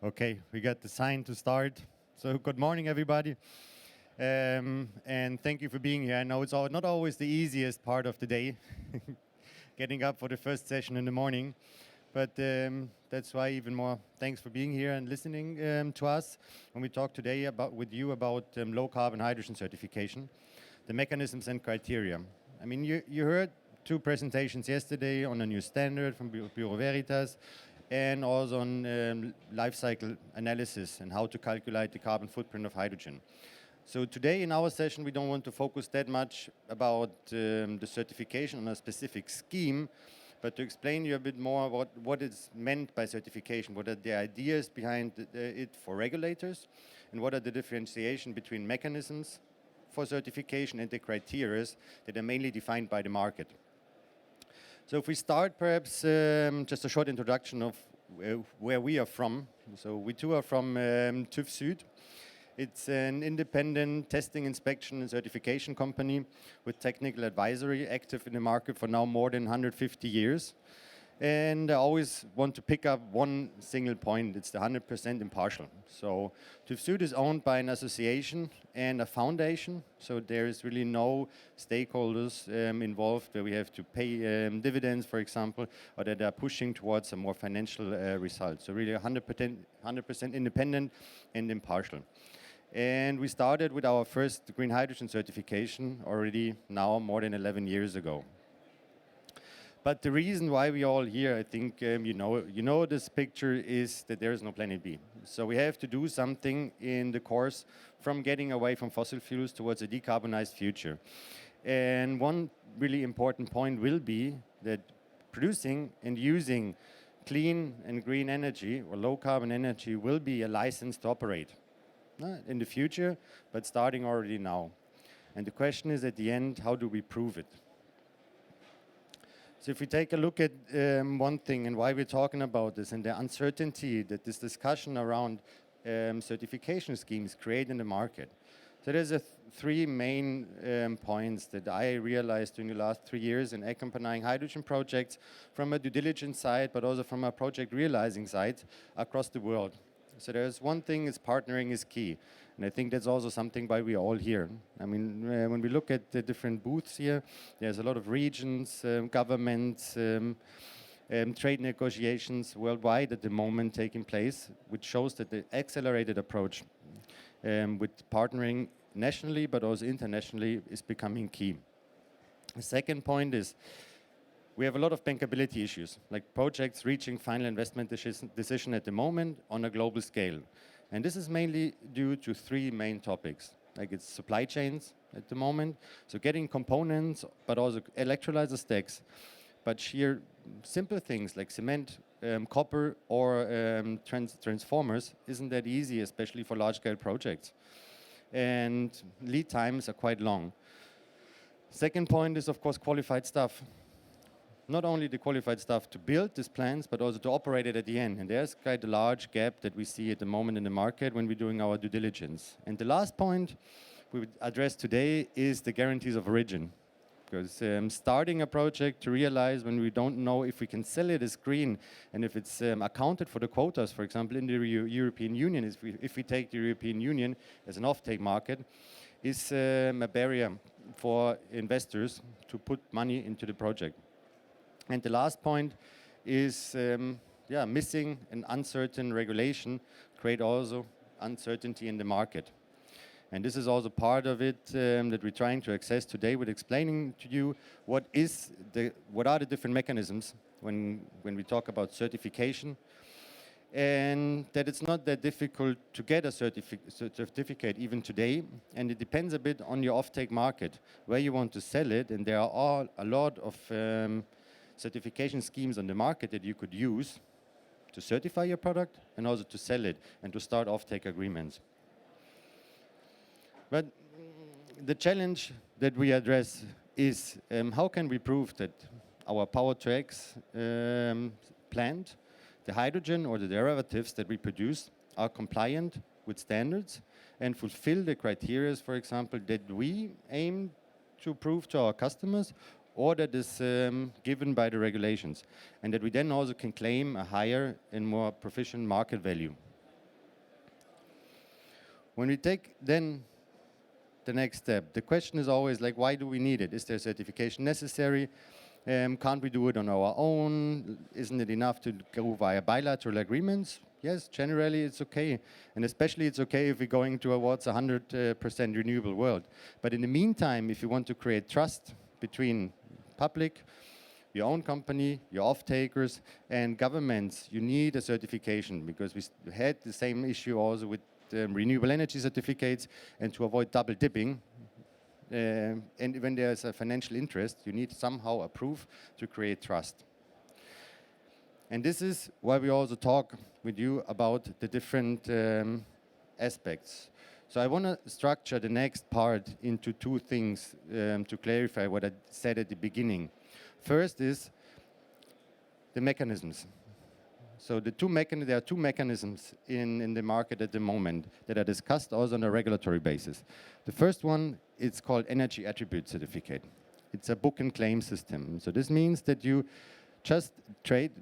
Okay, we got the sign to start. So good morning, everybody. And thank you for being here. I know it's not always the easiest part of the day, getting up for the first session in the morning. But that's why even more thanks for being here and listening to us when we talk today with you about low carbon hydrogen certification, the mechanisms and criteria. I mean, you heard two presentations yesterday on a new standard from Bureau Veritas, and also on life cycle analysis and how to calculate the carbon footprint of hydrogen. So today in our session, we don't want to focus that much about the certification on a specific scheme, but to explain you a bit more what is meant by certification, what are the ideas behind it for regulators, and what are the differentiation between mechanisms for certification and the criteria that are mainly defined by the market. So if we start, perhaps just a short introduction of where we are from. So we too are from TÜV Süd. It's an independent testing, inspection and certification company with technical advisory active in the market for now more than 150 years. And I always want to pick up one single point. It's the 100% impartial. So TÜV Süd is owned by an association and a foundation. So there is really no stakeholders involved where we have to pay dividends, for example, or that are pushing towards a more financial result. So really 100% independent and impartial. And we started with our first green hydrogen certification already now more than 11 years ago. But the reason why we all here, I think you know this picture, is that there is no planet B. So we have to do something in the course from getting away from fossil fuels towards a decarbonized future. And one really important point will be that producing and using clean and green energy or low carbon energy will be a license to operate in the future, but starting already now. And the question is at the end, how do we prove it? So if we take a look at one thing and why we're talking about this and the uncertainty that this discussion around certification schemes create in the market. So there's three main points that I realized during the last 3 years in accompanying hydrogen projects from a due diligence side, but also from a project realizing side across the world. So there's one thing is partnering is key. And I think that's also something why we're all here. I mean, when we look at the different booths here, there's a lot of regions, governments, trade negotiations worldwide at the moment taking place, which shows that the accelerated approach with partnering nationally, but also internationally, is becoming key. The second point is we have a lot of bankability issues, like projects reaching final investment decision at the moment on a global scale. And this is mainly due to three main topics, like it's supply chains at the moment, so getting components, but also electrolyzer stacks, but sheer simple things like cement, copper, or transformers isn't that easy, especially for large-scale projects. And lead times are quite long. Second point is, of course, qualified staff. Not only the qualified staff to build these plants, but also to operate it at the end. And there's quite a large gap that we see at the moment in the market when we're doing our due diligence. And the last point we would address today is the guarantees of origin. Because starting a project to realize when we don't know if we can sell it as green and if it's accounted for the quotas, for example, in the European Union, if we take the European Union as an off-take market, is a barrier for investors to put money into the project. And the last point is, missing an uncertain regulation create also uncertainty in the market. And this is also part of it that we're trying to access today with explaining to you what are the different mechanisms when we talk about certification, and that it's not that difficult to get a certificate even today, and it depends a bit on your offtake market, where you want to sell it, and there are a lot of certification schemes on the market that you could use to certify your product and also to sell it and to start offtake agreements. But the challenge that we address is how can we prove that our Power-to-X plant, the hydrogen or the derivatives that we produce are compliant with standards and fulfill the criteria, for example, that we aim to prove to our customers or that is given by the regulations, and that we then also can claim a higher and more proficient market value. When we take then the next step, the question is always like, why do we need it? Is there certification necessary? Can't we do it on our own? Isn't it enough to go via bilateral agreements? Yes, generally it's okay. And especially it's okay if we're going towards a 100% renewable world. But in the meantime, if you want to create trust between public, your own company, your off-takers, and governments, you need a certification, because we had the same issue also with renewable energy certificates, and to avoid double dipping. And when there's a financial interest, you need somehow a proof to create trust. And this is why we also talk with you about the different aspects. So I want to structure the next part into two things to clarify what I said at the beginning. First is the mechanisms. So there are two mechanisms in the market at the moment that are discussed also on a regulatory basis. The first one, it's called energy attribute certificate. It's a book and claim system. So this means that you just trade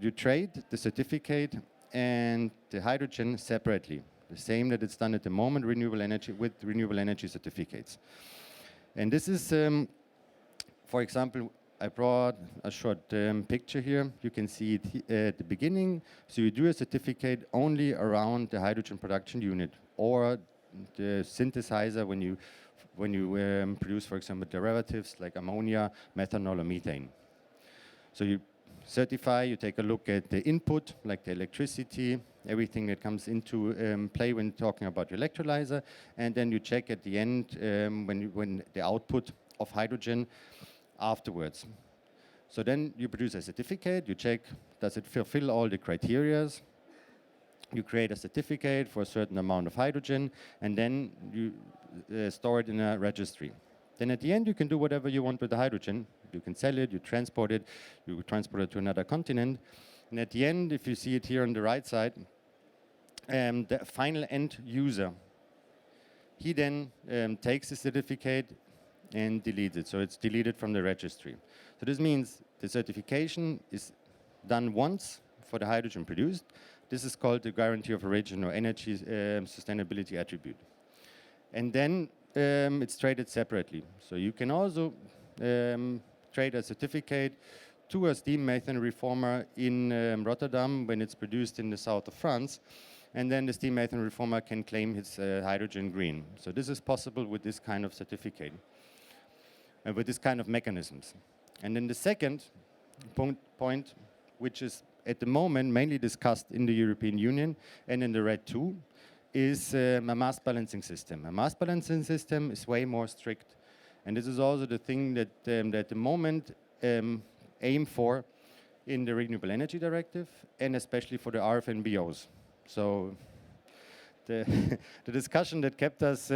the certificate and the hydrogen separately. The same that it's done at the moment with renewable energy certificates. And this is, for example, I brought a short picture here. You can see it at the beginning. So you do a certificate only around the hydrogen production unit or the synthesizer when you produce, for example, derivatives like ammonia, methanol, or methane. So you certify, you take a look at the input, like the electricity, everything that comes into play when talking about your electrolyzer, and then you check at the end when the output of hydrogen afterwards. So then you produce a certificate, you check, does it fulfill all the criteria? You create a certificate for a certain amount of hydrogen, and then you store it in a registry. Then at the end, you can do whatever you want with the hydrogen. You can sell it, you transport it to another continent. And at the end, if you see it here on the right side, the final end user, he then takes the certificate and deletes it. So it's deleted from the registry. So this means the certification is done once for the hydrogen produced. This is called the guarantee of origin or energy sustainability attribute. And then it's traded separately. So you can also trade a certificate to a steam methane reformer in Rotterdam when it's produced in the south of France. And then the steam methane reformer can claim his hydrogen green. So this is possible with this kind of certificate. With this kind of mechanisms. And then the second point, which is at the moment mainly discussed in the European Union and in the RED II, is a mass balancing system. A mass balancing system is way more strict. And this is also the thing that at the moment aim for in the Renewable Energy Directive, and especially for the RFNBOs. So the discussion that kept us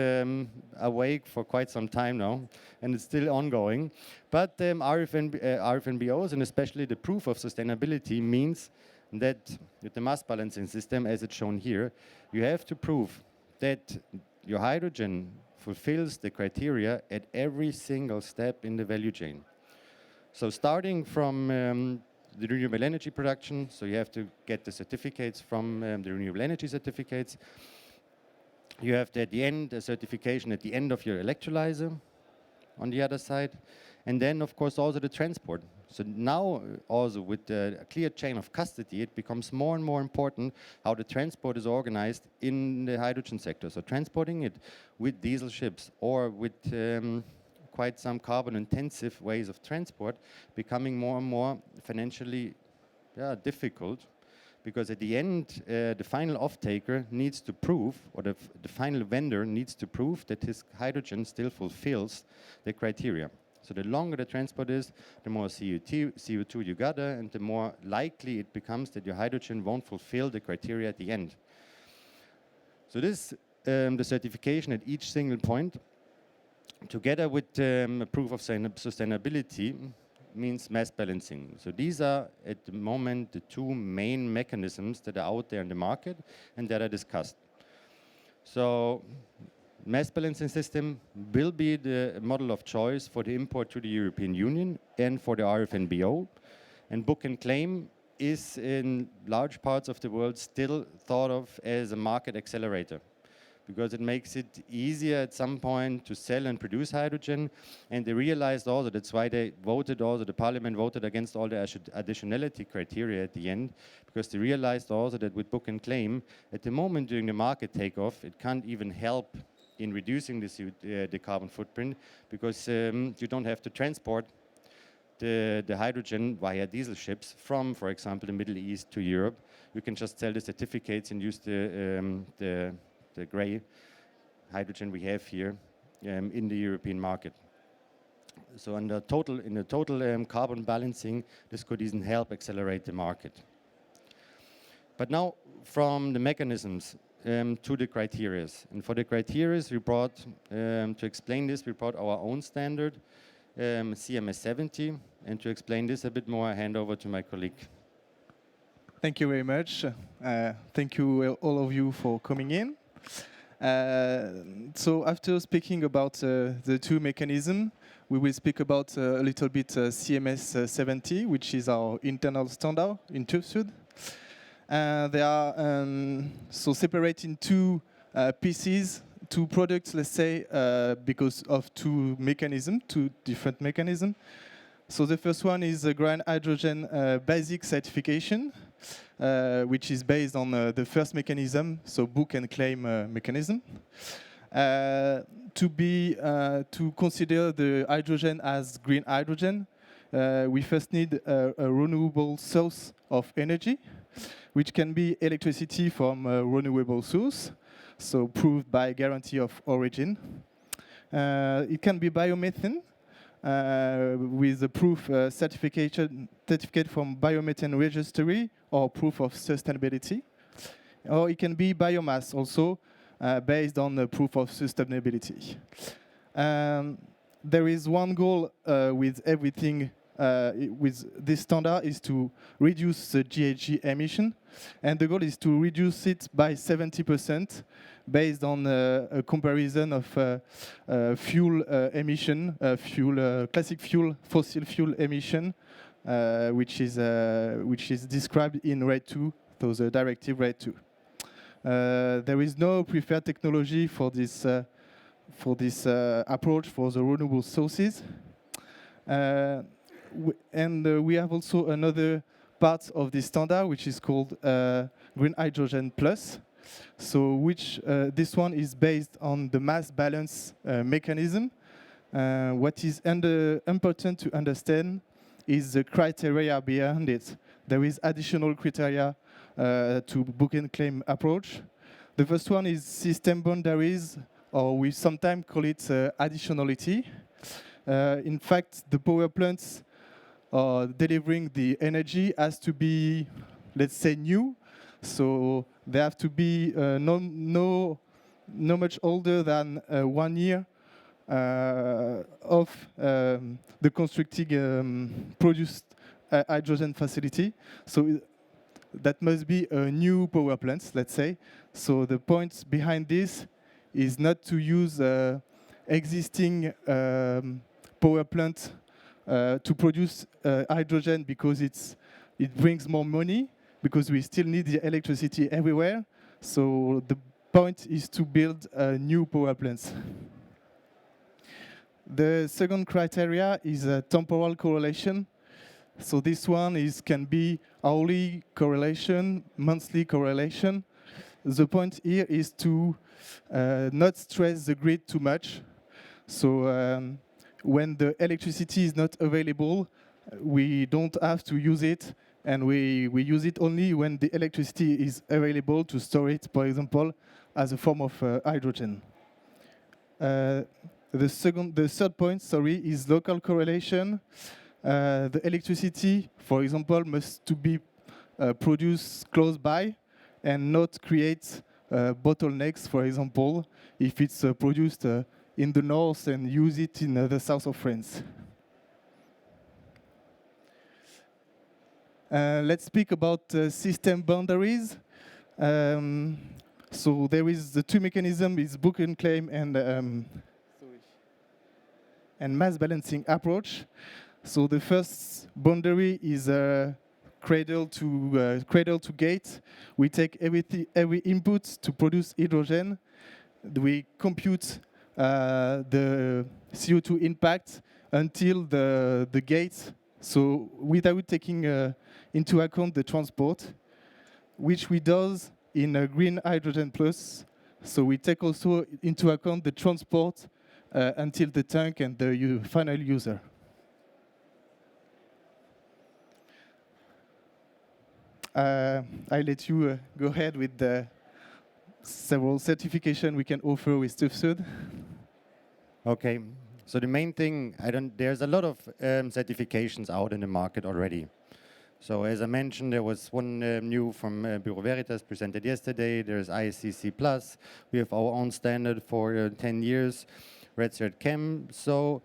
awake for quite some time now, and it's still ongoing. But RFNBOs, and especially the proof of sustainability, means that with the mass balancing system, as it's shown here, you have to prove that your hydrogen fulfills the criteria at every single step in the value chain. So starting from the renewable energy production, so you have to get the certificates from the renewable energy certificates. You have at the end a certification at the end of your electrolyzer on the other side. And then, of course, also the transport. So now also with the clear chain of custody, it becomes more and more important how the transport is organized in the hydrogen sector. So transporting it with diesel ships or with quite some carbon-intensive ways of transport becoming more and more financially difficult. Because at the end, the final off-taker needs to prove, or the final vendor needs to prove that his hydrogen still fulfills the criteria. So the longer the transport is, the more CO2 you gather, and the more likely it becomes that your hydrogen won't fulfill the criteria at the end. So this, the certification at each single point, together with a proof of sustainability, means mass balancing. So these are, at the moment, the two main mechanisms that are out there in the market and that are discussed. So mass balancing system will be the model of choice for the import to the European Union and for the RFNBO. And book and claim is in large parts of the world still thought of as a market accelerator. because it makes it easier at some point to sell and produce hydrogen. And they realized also, that's why they voted also, the parliament voted against all the additionality criteria at the end, because they realized also that with book and claim, at the moment during the market takeoff, it can't even help in reducing the carbon footprint, because you don't have to transport the hydrogen via diesel ships from, for example, the Middle East to Europe. You can just sell the certificates and use the gray hydrogen we have here in the European market. So in the total carbon balancing, this could even help accelerate the market. But now from the mechanisms to the criteria. And for the criteria, we brought, to explain this, we brought our own standard, CMS 70. And to explain this a bit more, I hand over to my colleague. Thank you very much. Thank you all of you for coming in. So after speaking about the two mechanisms, we will speak about a little bit CMS 70, which is our internal standard in TÜV. They are so separated in two pieces, two products, let's say, because of two mechanisms, two different mechanisms. So the first one is the green hydrogen basic certification, which is based on the first mechanism, so book and claim mechanism. To consider the hydrogen as green hydrogen, we first need a renewable source of energy, which can be electricity from a renewable source, so proved by guarantee of origin. It can be biomethane, with a proof certificate from biomethane registry or proof of sustainability. Or it can be biomass also, based on the proof of sustainability. There is one goal with everything, with this standard, is to reduce the GHG emission, and the goal is to reduce it by 70% based on a comparison of fuel emission, classic fuel, fossil fuel emission, which is described in RED 2, so the directive RED 2. There is no preferred technology for this approach for the renewable sources. We have also another part of this standard, which is called Green Hydrogen Plus. So this one is based on the mass balance mechanism. What is important to understand is the criteria behind it. There is additional criteria to book and claim approach. The first one is system boundaries, or we sometimes call it additionality. In fact, the power plants delivering the energy has to be, let's say, new. So they have to be no much older than 1 year of the constructing produced hydrogen facility. So that must be a new power plant, let's say. So the point behind this is not to use existing power plant to produce hydrogen because it brings more money, because we still need the electricity everywhere. So the point is to build new power plants. The second criteria is temporal correlation. So this one can be hourly correlation, monthly correlation. The point here is to not stress the grid too much. So when the electricity is not available, we don't have to use it, and we use it only when the electricity is available to store it, for example, as a form of hydrogen. The third point, is local correlation. The electricity, for example, must to be produced close by and not create bottlenecks, for example, if it's produced in the north and use it in the south of France. Let's speak about system boundaries. So there is the two mechanisms, is book and claim and mass balancing approach. So the first boundary is cradle to gate. We take every input to produce hydrogen, we compute the CO2 impact until the gate, so without taking into account the transport, which we do in a green hydrogen plus. So we take also into account the transport until the tank and the final user. I let you go ahead with the several certification we can offer with TÜV. Okay, so the main thing, there's a lot of certifications out in the market already. So as I mentioned, there was one new from Bureau Veritas presented yesterday. There's ISCC Plus. We have our own standard for 10 years, Red Cert Chem. So,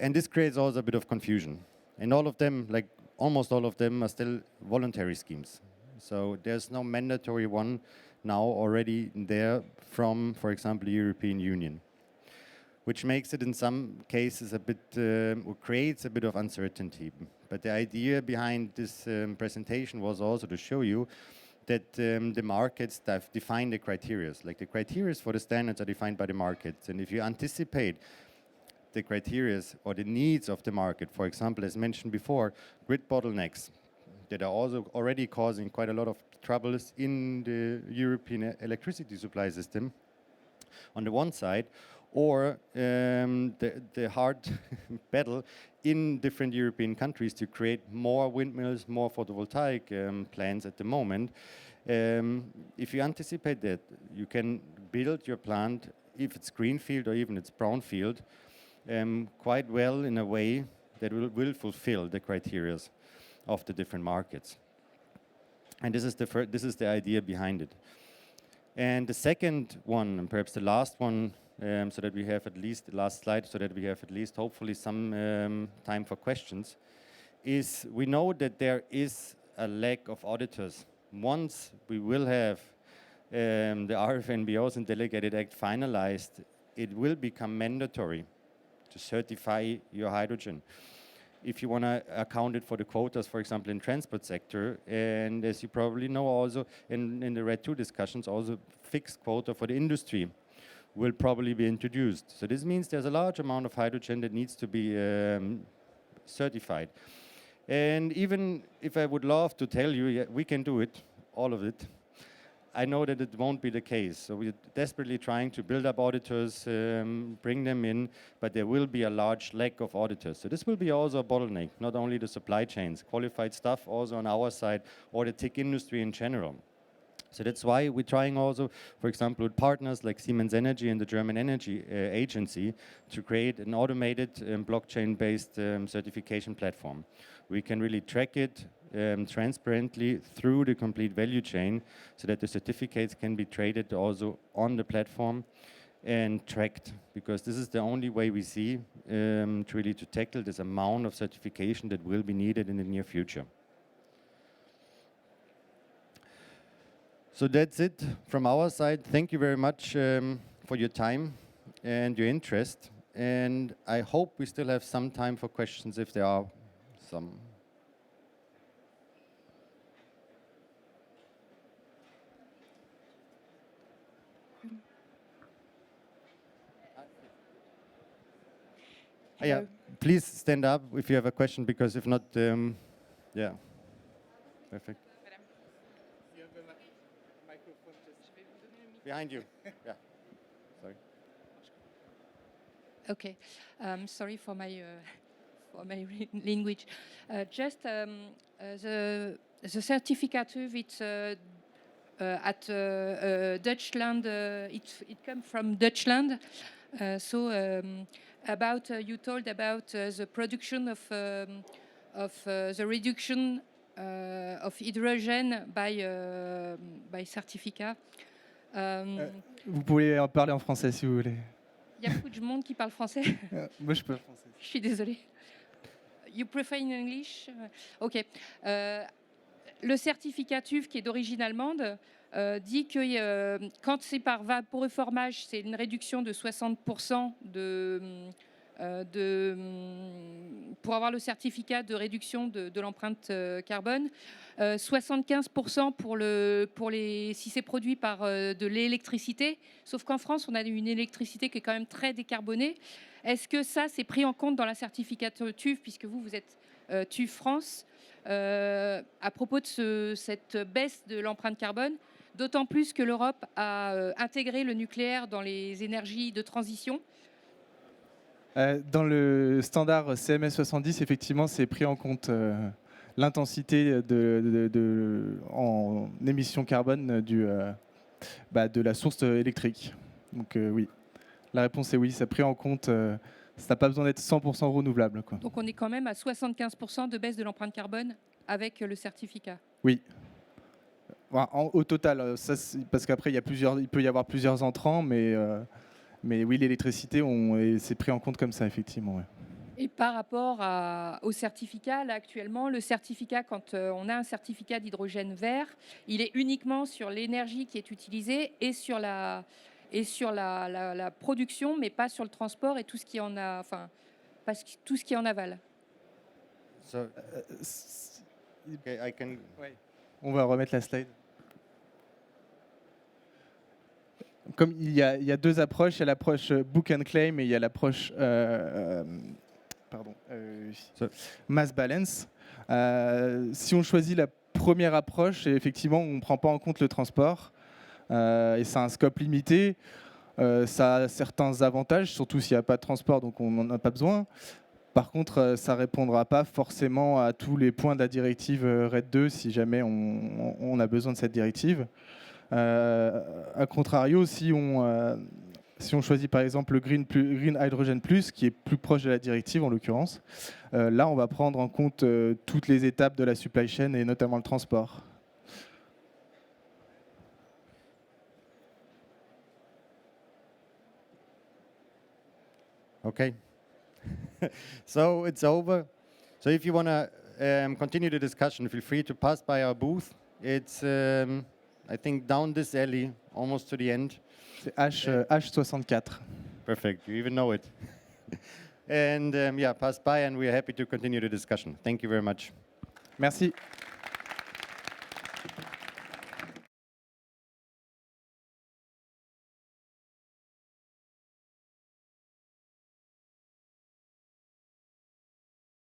and this creates also a bit of confusion. And all of them, like almost all of them, are still voluntary schemes. So there's no mandatory one now already there from, for example, the European Union, which makes it in some cases a bit, or creates a bit of uncertainty. But the idea behind this presentation was also to show you that the markets define the criteria. Like the criteria for the standards are defined by the markets. And if you anticipate the criteria or the needs of the market, for example, as mentioned before, grid bottlenecks that are also already causing quite a lot of troubles in the European electricity supply system on the one side, or the hard battle in different European countries to create more windmills, more photovoltaic plants at the moment. If you anticipate that, you can build your plant, if it's greenfield or even it's brownfield, quite well in a way that will fulfill the criteria of the different markets. And this is the idea behind it. And the second one, and perhaps the last one, so that we have at least the last slide, so that we have at least hopefully some time for questions, is we know that there is a lack of auditors. Once we will have the RFNBOs and Delegated Act finalized, it will become mandatory to certify your hydrogen. If you want to account it for the quotas, for example, in transport sector, and as you probably know also in the RED II discussions, also fixed quota for the industry will probably be introduced. So this means there's a large amount of hydrogen that needs to be certified. And even if I would love to tell you, yeah, we can do it, all of it, I know that it won't be the case. So we're desperately trying to build up auditors, bring them in, but there will be a large lack of auditors. So this will be also a bottleneck, not only the supply chains, qualified staff also on our side, or the tech industry in general. So that's why we're trying also, for example, with partners like Siemens Energy and the German Energy Agency to create an automated blockchain-based certification platform. We can really track it transparently through the complete value chain so that the certificates can be traded also on the platform and tracked, because this is the only way we see really to tackle this amount of certification that will be needed in the near future. So that's it from our side. Thank you very much for your time and your interest. And I hope we still have some time for questions if there are some. Yeah, please stand up if you have a question, because if not, yeah, perfect. Behind you. Yeah. Sorry. Okay. Sorry for my language. Just the certificate, it's at Dutchland. It comes from Dutchland. About you told about the production of the reduction of hydrogen by certificate. Vous pouvez en parler en français si vous voulez. Il y a beaucoup de monde qui parle français. Moi, je peux français. Je suis désolée. You prefer in English? Ok. Le certificat TÜV, qui est d'origine allemande, dit que quand c'est par vaporeformage, c'est une réduction de 60% pour avoir le certificat de réduction de l'empreinte carbone, 75% si c'est produit par de l'électricité, sauf qu'en France, on a une électricité qui est quand même très décarbonée. Est-ce que ça, c'est pris en compte dans la certification TÜV, puisque vous êtes TÜV France, à propos de cette baisse de l'empreinte carbone, d'autant plus que l'Europe a intégré le nucléaire dans les énergies de transition? Dans le standard CMS 70, effectivement, c'est pris en compte l'intensité en émissions carbone de la source électrique. Donc oui, la réponse est oui, ça pris en compte. Ça n'a pas besoin d'être 100% renouvelable, quoi. Donc on est quand même à 75% de baisse de l'empreinte carbone avec le certificat. Oui. Au total, parce qu'après il peut y avoir plusieurs entrants, mais oui, l'électricité, c'est pris en compte comme ça, effectivement. Ouais. Et par rapport au certificat, là actuellement, le certificat, quand on a un certificat d'hydrogène vert, il est uniquement sur l'énergie qui est utilisée et sur la production, mais pas sur le transport et tout ce qui en a, tout ce qui est en aval. On va remettre la slide. Comme il y a deux approches, il y a l'approche book and claim et il y a l'approche mass balance. Si on choisit la première approche, effectivement, on ne prend pas en compte le transport et ça a un scope limité. Ça a certains avantages, surtout s'il n'y a pas de transport, donc on n'en a pas besoin. Par contre, ça ne répondra pas forcément à tous les points de la directive RED 2 si jamais on a besoin de cette directive. A contrario, si on choisit par exemple le Green Hydrogen Plus, qui est plus proche de la directive en l'occurrence, là on va prendre en compte toutes les étapes de la supply chain et notamment le transport. Okay. So it's over. So if you want to continue the discussion, feel free to pass by our booth. It's I think down this alley, almost to the end. C'est H64. Perfect, you even know it. And yeah, pass by and we're happy to continue the discussion. Thank you very much. Merci.